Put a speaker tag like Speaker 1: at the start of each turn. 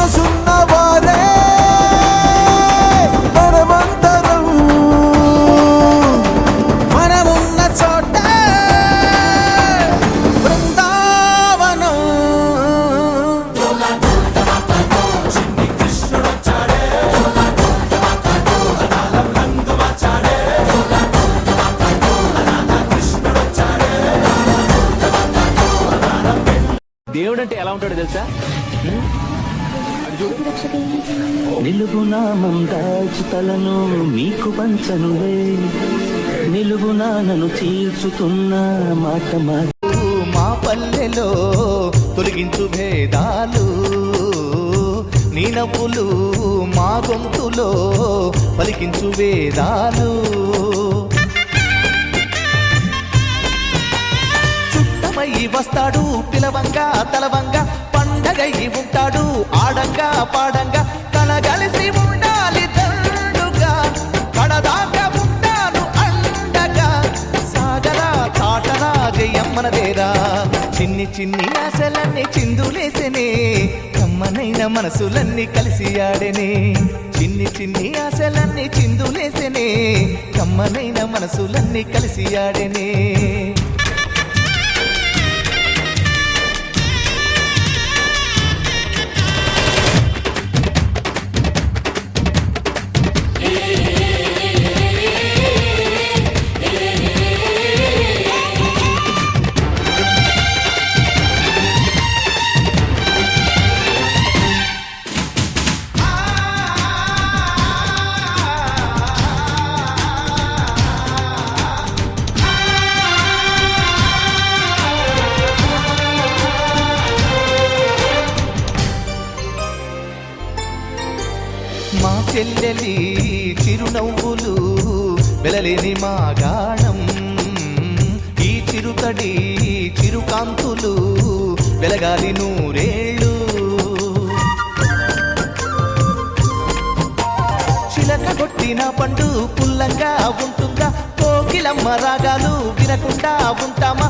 Speaker 1: మనసున్న వారే మనమందరం మనమున్న చోట బృందావనం.
Speaker 2: దేవుడు అంటే ఎలా ఉంటాడో తెలుసా?
Speaker 3: నిలువునా మందాచుతలను మీకు పంచనువే, నిలువునా నన్ను తీర్చుతున్న మాట
Speaker 4: మా పల్లెలో తొలగించు భేదాలు, నీ నవ్వులు మా గొంతులో పలికించు వేదాలు. చుట్టమై వస్తాడు పిలవంగా తలవంగా, పండగై ఉంటాడు ఆడంగా పాడంగా, కలగలిసి ఉండాలి దండుగా, కడదాకా ఉంటాను అండగా, సాగరా చాటరా జయమ్మనదేరా. చిన్ని చిన్ని ఆశలన్నీ చిందులేసెనే, కమ్మనైన మనసులన్నీ కలిసి ఆడెనే. చిన్ని చిన్ని ఆశలన్నీ చిందులేసెనే, కమ్మనైన మనసులన్నీ కలిసి ఆడెనే. మా చెల్లెలి చిరునవ్వులు వెలలేని మా గాణం, ఈ చిరుతడి చిరుకాంతులు వెలగాలి నూరేళ్ళు. చిలక కొట్టిన పండు పుల్లంగా ఉంటుందా, కోకిలమ్మ రాగాలు వినకుండా ఉంటామా,